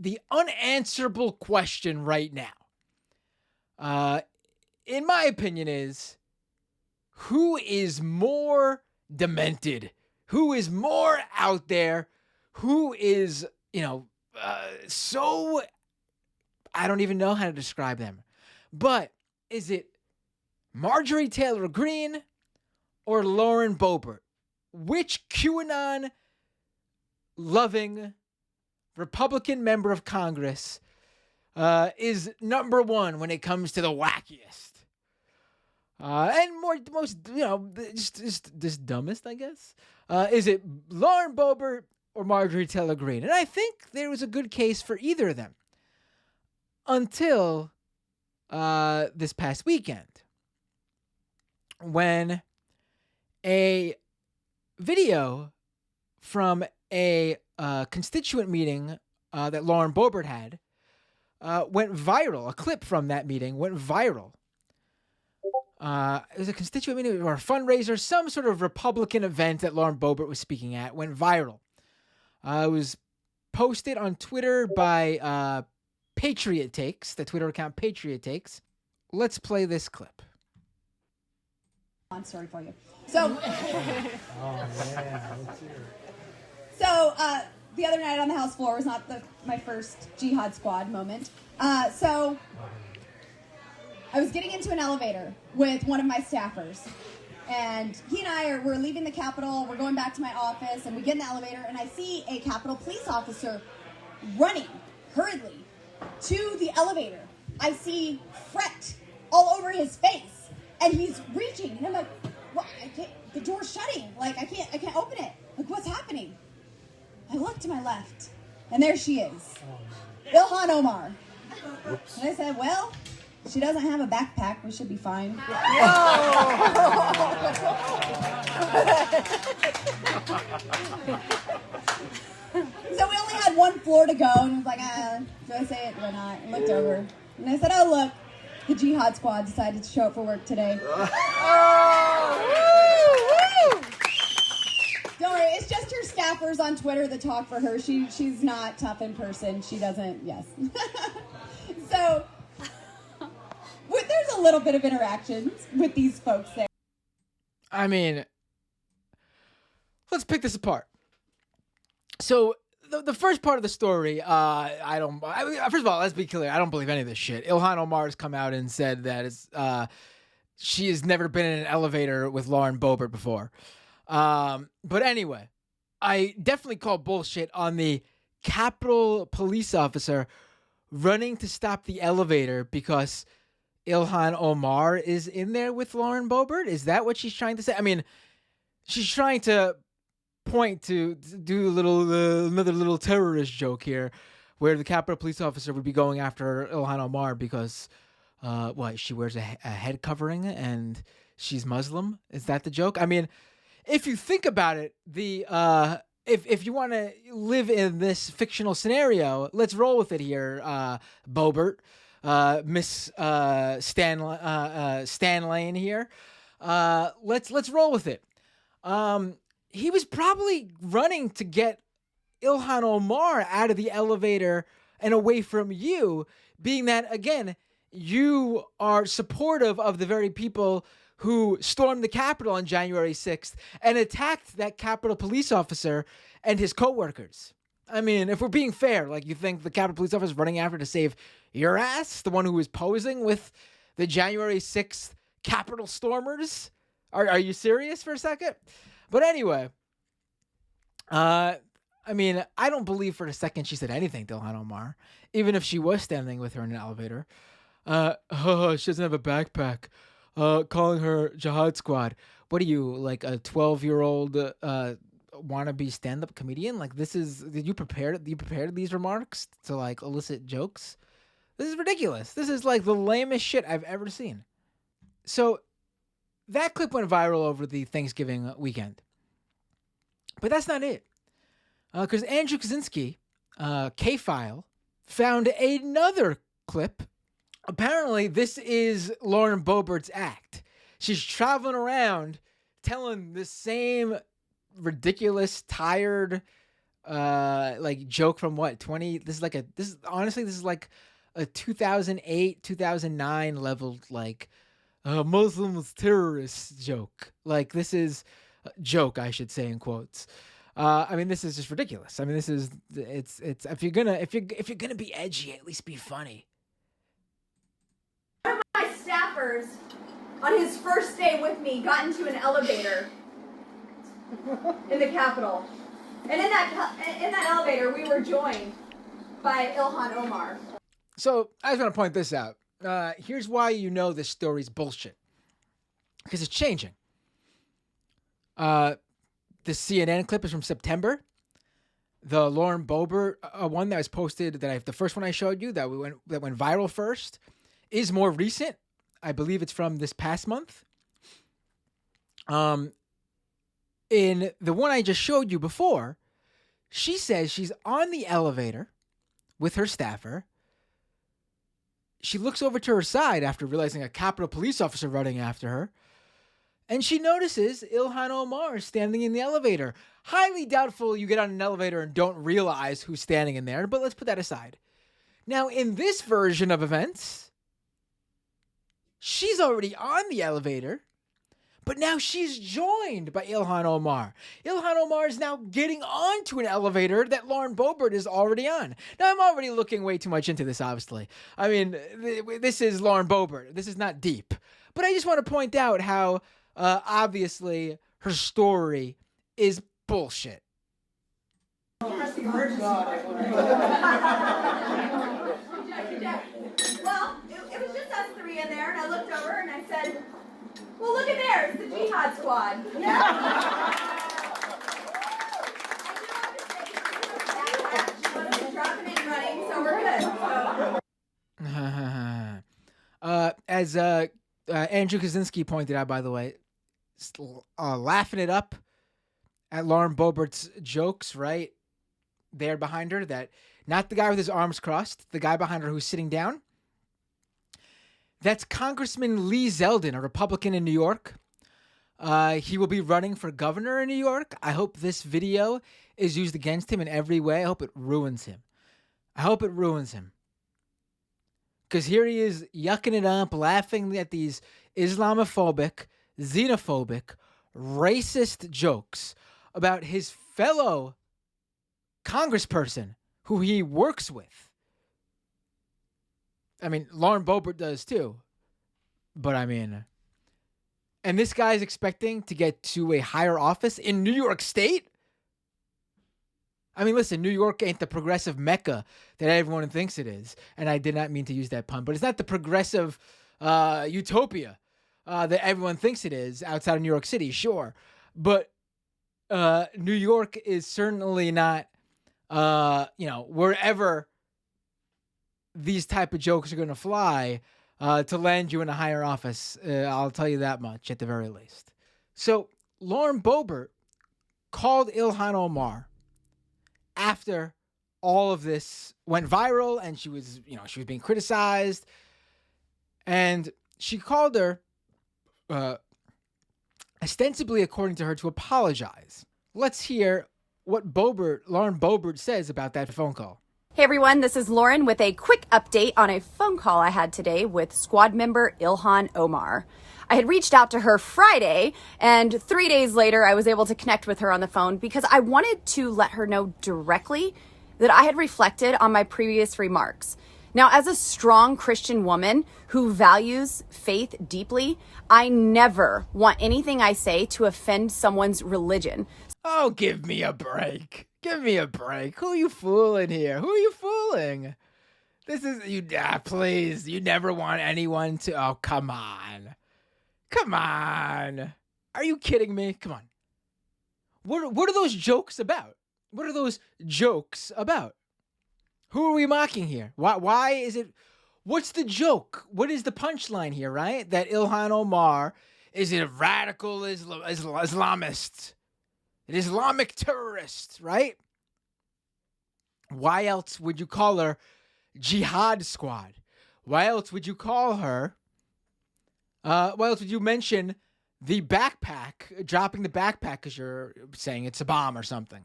the unanswerable question right now, in my opinion, is who is more demented? Who is more out there? Who is, so, I don't even know how to describe them. But is it Marjorie Taylor Greene or Lauren Boebert? Which QAnon loving Republican member of Congress is number one when it comes to the wackiest? And just dumbest, I guess. Is it Lauren Boebert or Marjorie Taylor Greene? And I think there was a good case for either of them until this past weekend, when a video from a constituent meeting that Lauren Boebert had went viral. A clip from that meeting went viral. It was a constituent meeting or a fundraiser, some sort of Republican event that Lauren Boebert was speaking at, went viral. It was posted on Twitter by Patriot Takes, the Twitter account Patriot Takes. Let's play this clip. Story for you. So, the other night on the House floor was not my first Jihad Squad moment. So I was getting into an elevator with one of my staffers, and he and I we're leaving the Capitol. We're going back to my office, and we get in the elevator, and I see a Capitol police officer running hurriedly to the elevator. I see fret all over his face, and he's reaching, and I'm like, "What? The door's shutting. Like I can't open it. Like what's happening?" I look to my left, and there she is, Ilhan Omar. Oops. And I said, "Well, she doesn't have a backpack. We should be fine." So we only had one floor to go, and I was like, "Do I say it? Do I not?" I looked over, and I said, "Oh look, the Jihad Squad decided to show up for work today." Don't worry, it's just her staffers on Twitter that talk for her. She's not tough in person. She doesn't, yes. So, there's a little bit of interactions with these folks there. I mean, let's pick this apart. So, the first part of the story, first of all, let's be clear, I don't believe any of this shit. Ilhan Omar has come out and said that she has never been in an elevator with Lauren Boebert before. But anyway, I definitely call bullshit on the Capitol police officer running to stop the elevator because Ilhan Omar is in there with Lauren Boebert. Is that what she's trying to say? I mean, she's trying to point to do another little terrorist joke here, where the Capitol police officer would be going after Ilhan Omar because she wears a head covering and she's Muslim. Is that the joke? I mean, if you think about it, if you want to live in this fictional scenario, let's roll with it here, Boebert, Miss Stan Lane here. Let's roll with it. He was probably running to get Ilhan Omar out of the elevator and away from you, being that, again, you are supportive of the very people who stormed the Capitol on January 6th and attacked that Capitol police officer and his coworkers. I mean, if we're being fair, like you think the Capitol police officer is running after to save your ass, the one who was posing with the January 6th Capitol stormers? Are you serious for a second? But anyway, I mean, I don't believe for a second she said anything to Ilhan Omar, even if she was standing with her in an elevator. She doesn't have a backpack. Calling her Jihad Squad. What are you, like a 12-year-old wannabe stand-up comedian? Like, did you prepare these remarks to, like, elicit jokes? This is ridiculous. This is, like, the lamest shit I've ever seen. So, that clip went viral over the Thanksgiving weekend. But that's not it. Because Andrew Kaczynski, K-File, found another clip. Apparently, this is Lauren Boebert's act. She's traveling around telling the same ridiculous, tired, like joke from what 20? This is honestly this is like a 2008 2009 level like Muslims terrorists joke. Like this is joke, I should say in quotes. I mean, this is just ridiculous. I mean, it's if you're gonna be edgy, at least be funny. One of my staffers on his first day with me got into an elevator in the Capitol. And in that elevator, we were joined by Ilhan Omar. So I just want to point this out. Here's why you know this story's bullshit. Because it's changing. The CNN clip is from September. The Lauren Boebert one that was posted, the first one I showed you that went viral first, is more recent. I believe it's from this past month. In the one I just showed you before, she says she's on the elevator with her staffer. She looks over to her side after realizing a Capitol police officer running after her, and she notices Ilhan Omar standing in the elevator. Highly doubtful you get on an elevator and don't realize who's standing in there, but let's put that aside. Now, in this version of events, she's already on the elevator, but now she's joined by Ilhan Omar. Ilhan Omar is now getting onto an elevator that Lauren Boebert is already on. Now, I'm already looking way too much into this, obviously. I mean, this is Lauren Boebert. This is not deep. But I just want to point out how, obviously, her story is bullshit. Well, it was just us three in there, and I looked over and I said, well, look at there, it's the Jihad Squad. Yeah. She wasn't dropping and running, so we're good. As Andrew Kaczynski pointed out, by the way, laughing it up at Lauren Boebert's jokes, right there behind her, that not the guy with his arms crossed, the guy behind her who's sitting down. That's Congressman Lee Zeldin, a Republican in New York. He will be running for governor in New York. I hope this video is used against him in every way. I hope it ruins him. Because here he is yucking it up, laughing at these Islamophobic, xenophobic, racist jokes about his fellow congressperson who he works with. I mean, Lauren Boebert does too. But I mean, and this guy's expecting to get to a higher office in New York State? I mean, listen, New York ain't the progressive mecca that everyone thinks it is. And I did not mean to use that pun, but it's not the progressive utopia that everyone thinks it is outside of New York City, sure. But New York is certainly not, wherever these type of jokes are going to fly to land you in a higher office. I'll tell you that much at the very least. So Lauren Boebert called Ilhan Omar after all of this went viral and she was being criticized, and she called her ostensibly, according to her, to apologize. Let's hear what Lauren Boebert says about that phone call. Hey everyone, this is Lauren with a quick update on a phone call I had today with squad member Ilhan Omar. I had reached out to her Friday, and 3 days later I was able to connect with her on the phone because I wanted to let her know directly that I had reflected on my previous remarks. Now, as a strong Christian woman who values faith deeply, I never want anything I say to offend someone's religion. Oh, give me a break. Give me a break. Who are you fooling here? Who are you fooling? This is you. Please, you never want anyone to. Oh, come on. Come on. Are you kidding me? Come on. What are those jokes about? What are those jokes about? Who are we mocking here? Why is it? What's the joke? What is the punchline here, right? That Ilhan Omar is a radical Islamist. An Islamic terrorist, right? Why else would you call her Jihad Squad? Why else would you call her? Why else would you mention the backpack, dropping the backpack because you're saying it's a bomb or something?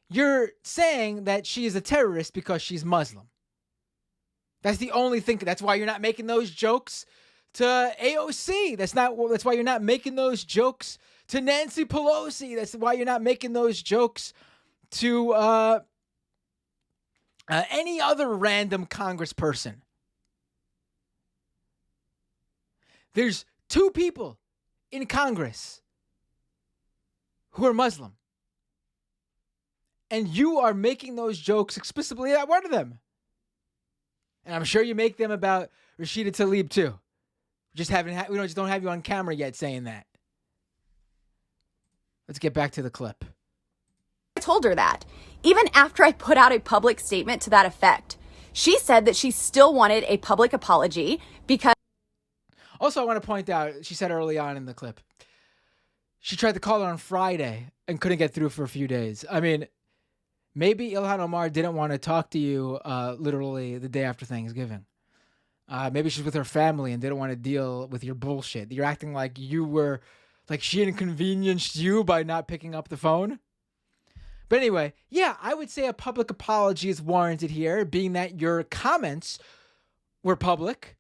You're saying that she is a terrorist because she's Muslim. That's the only thing. That's why you're not making those jokes to AOC. That's why you're not making those jokes to Nancy Pelosi. That's why you're not making those jokes to any other random congressperson. There's 2 people in Congress who are Muslim. And you are making those jokes explicitly at one of them. And I'm sure you make them about Rashida Tlaib too. We just don't have you on camera yet saying that. Let's get back to the clip. I told her that. Even after I put out a public statement to that effect, she said that she still wanted a public apology because... Also, I want to point out, she said early on in the clip, she tried to call her on Friday and couldn't get through for a few days. I mean, maybe Ilhan Omar didn't want to talk to you literally the day after Thanksgiving. Maybe she's with her family and didn't want to deal with your bullshit. You're acting like she inconvenienced you by not picking up the phone. But anyway, yeah, I would say a public apology is warranted here, being that your comments were public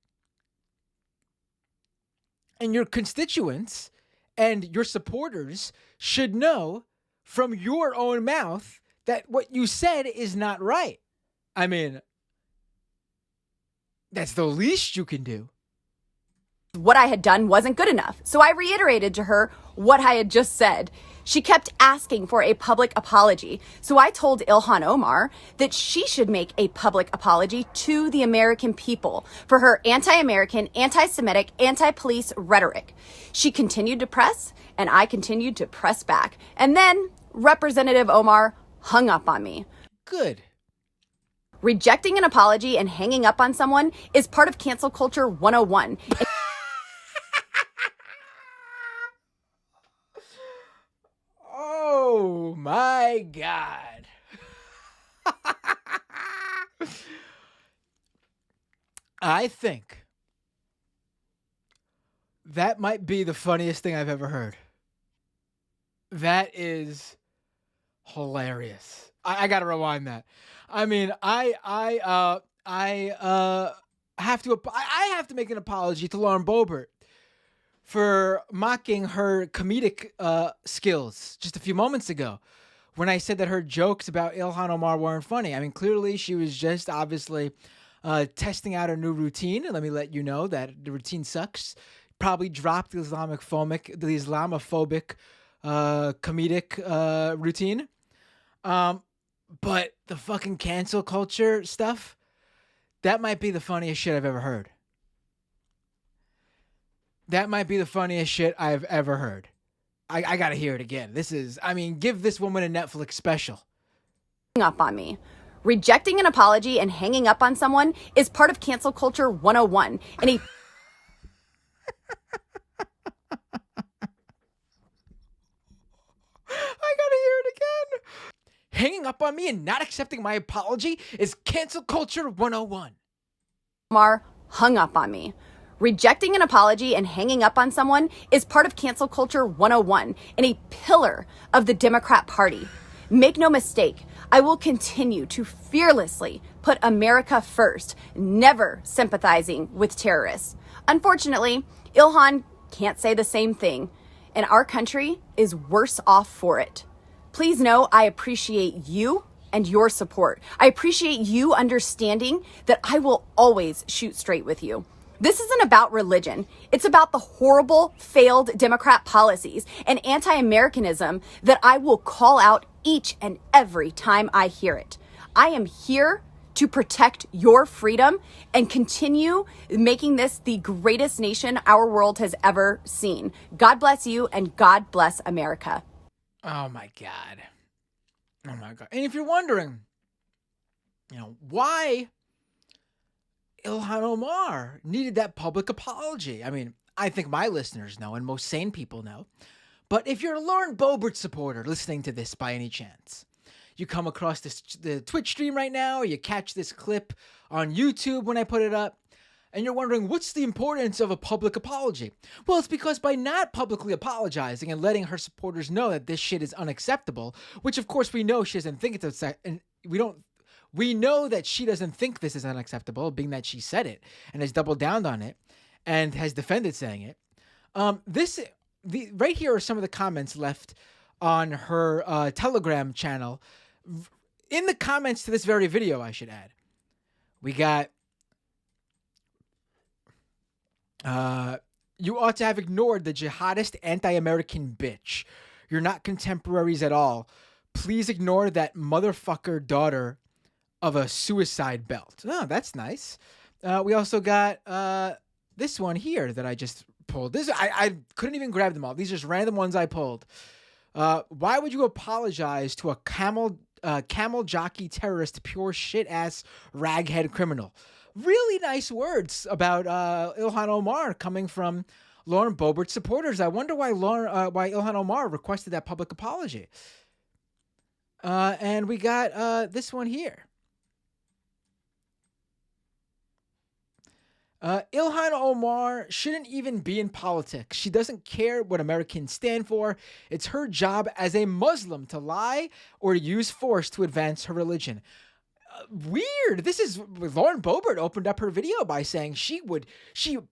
and your constituents and your supporters should know from your own mouth that what you said is not right. I mean, that's the least you can do. What I had done wasn't good enough. So I reiterated to her what I had just said. She kept asking for a public apology. So I told Ilhan Omar that she should make a public apology to the American people for her anti-American, anti-Semitic, anti-police rhetoric. She continued to press, and I continued to press back. And then Representative Omar hung up on me. Good. Rejecting an apology and hanging up on someone is part of cancel culture 101. Oh my God. I think that might be the funniest thing I've ever heard. That is hilarious. I gotta rewind that. I mean, I have to make an apology to Lauren Boebert for mocking her comedic skills just a few moments ago when I said that her jokes about Ilhan Omar weren't funny. I mean, clearly she was just obviously testing out a new routine. And let me let you know that the routine sucks. Probably dropped the Islamophobic comedic routine. But the fucking cancel culture stuff, that might be the funniest shit I've ever heard. That might be the funniest shit I've ever heard. I gotta hear it again. Give this woman a Netflix special. Up on me. Rejecting an apology and hanging up on someone is part of cancel culture 101. And he... I gotta hear it again. Hanging up on me and not accepting my apology is cancel culture 101. Omar hung up on me. Rejecting an apology and hanging up on someone is part of cancel culture 101 and a pillar of the Democrat Party. Make no mistake, I will continue to fearlessly put America first, never sympathizing with terrorists. Unfortunately, Ilhan can't say the same thing, and our country is worse off for it. Please know I appreciate you and your support. I appreciate you understanding that I will always shoot straight with you. This isn't about religion. It's about the horrible, failed Democrat policies and anti-Americanism that I will call out each and every time I hear it. I am here to protect your freedom and continue making this the greatest nation our world has ever seen. God bless you and God bless America. Oh my God. Oh my God. And if you're wondering, why Ilhan Omar needed that public apology. I mean, I think my listeners know and most sane people know. But if you're a Lauren Boebert supporter listening to this by any chance, you come across the Twitch stream right now, or you catch this clip on YouTube when I put it up, And you're wondering, what's the importance of a public apology? Well, it's because by not publicly apologizing and letting her supporters know that this shit is unacceptable, which of course we know she doesn't think it's and we know that she doesn't think this is unacceptable, being that she said it and has doubled down on it and has defended saying it. Right here are some of the comments left on her Telegram channel. In the comments to this very video, I should add, we got, you ought to have ignored the jihadist anti-American bitch. You're not contemporaries at all. Please ignore that motherfucker daughter of a suicide belt. Oh, that's nice. We also got this one here that I just pulled. I couldn't even grab them all. These are just random ones I pulled. Why would you apologize to a camel jockey terrorist, pure shit ass raghead criminal? Really nice words about Ilhan Omar coming from Lauren Boebert supporters. I wonder why Ilhan Omar requested that public apology. And we got this one here. Ilhan Omar shouldn't even be in politics. She doesn't care what Americans stand for. It's her job as a Muslim to lie or to use force to advance her religion. Weird. This is Lauren Boebert opened up her video by saying she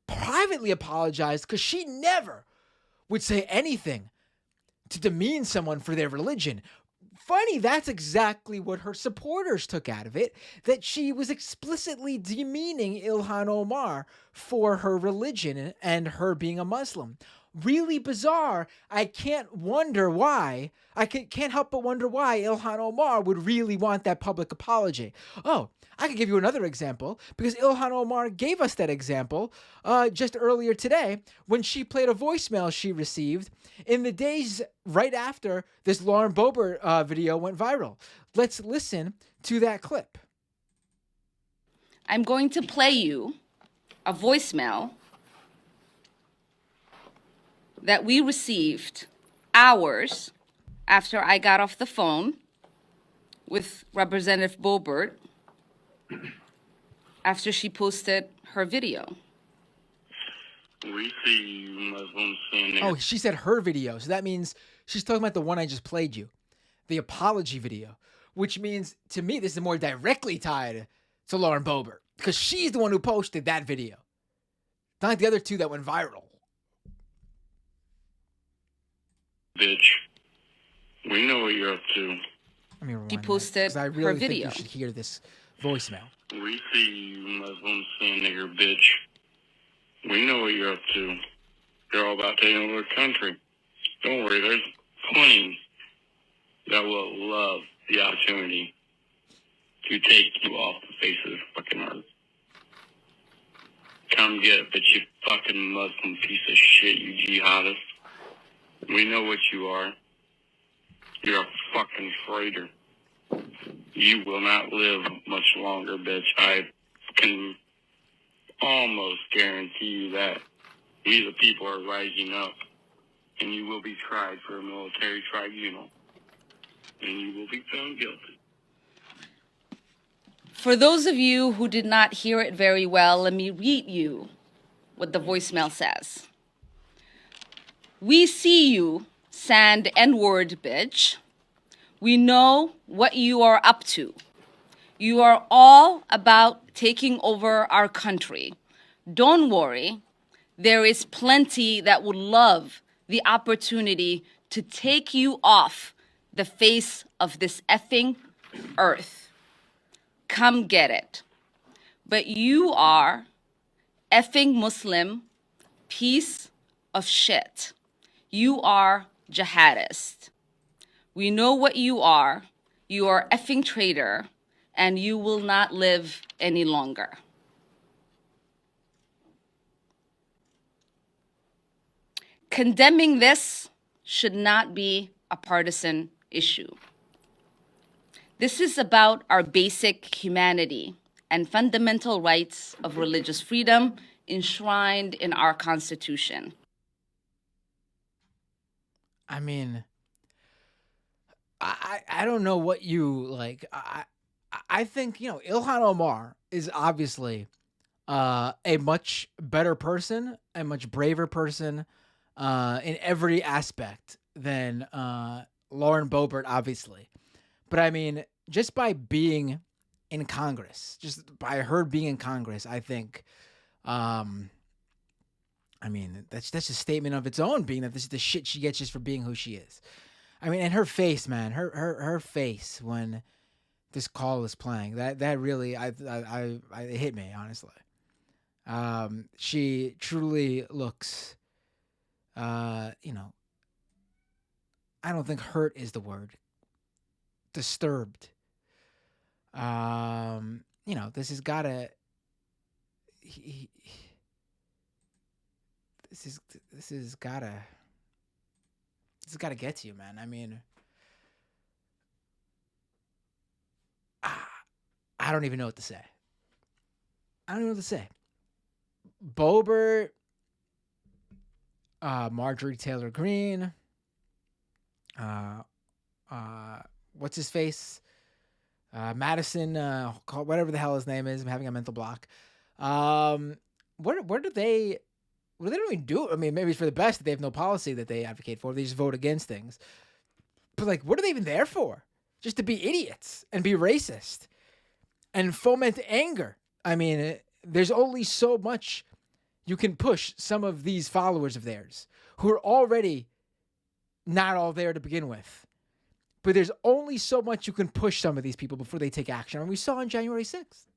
privately apologized because she never would say anything to demean someone for their religion. Funny, that's exactly what her supporters took out of it, that she was explicitly demeaning Ilhan Omar for her religion and her being a Muslim. Really bizarre. I can't help but wonder why Ilhan Omar would really want that public apology. Oh, I could give you another example, because Ilhan Omar gave us that example just earlier today when she played a voicemail she received in the days right after this Lauren Boebert video went viral. Let's listen to that clip. I'm going to play you a voicemail that we received hours after I got off the phone with Representative Boebert after she posted her video. We see you Muslims saying that. Oh, she said her video. So that means she's talking about the one I just played you, the apology video, which means to me this is more directly tied to Lauren Boebert because she's the one who posted that video. Not like the other two that went viral. Bitch, we know what you're up to. Let me rewind She posted that, I really her think video. you should hear this voicemail. We see you Muslims saying nigger, bitch. We know what you're up to. You're all about taking over the country. Don't worry, there's plenty that will love the opportunity to take you off the face of the fucking earth. Come get it, bitch, you fucking Muslim piece of shit, you jihadist. We know what you are. You're a fucking traitor. You will not live much longer, bitch. I can almost guarantee you that we the people are rising up, and you will be tried for a military tribunal, and you will be found guilty. For those of you who did not hear it very well, let me read you what the voicemail says. We see you, sand N-word bitch. We know what you are up to. You are all about taking over our country. Don't worry, there is plenty that would love the opportunity to take you off the face of this effing earth. Come get it. But you are effing Muslim piece of shit. You are jihadist. We know what you are. You are effing traitor, and you will not live any longer. Condemning this should not be a partisan issue. This is about our basic humanity and fundamental rights of religious freedom enshrined in our Constitution. I mean, I don't know what you like. I think, Ilhan Omar is obviously a much better person, a much braver person in every aspect than Lauren Boebert, obviously. But I mean, just by being in Congress, just by her being in Congress, I think, I mean, that's a statement of its own, being that this is the shit she gets just for being who she is. I mean, and her face, man, her face when this call is playing, that really, it hit me, honestly. She truly looks, you know, I don't think hurt is the word. Disturbed. You know, this has gotta, this has gotta get to you, man. I mean, I don't even know what to say. I don't know what to say. Boebert, Marjorie Taylor Greene, what's his face? Madison, whatever the hell his name is. I'm having a mental block. What do they really do? I mean, maybe it's for the best that they have no policy that they advocate for. They just vote against things. But like, what are they even there for? Just to be idiots and be racist and foment anger. I mean, there's only so much you can push some of these followers of theirs who are already not all there to begin with. But there's only so much you can push some of these people before they take action. And we saw on January 6th.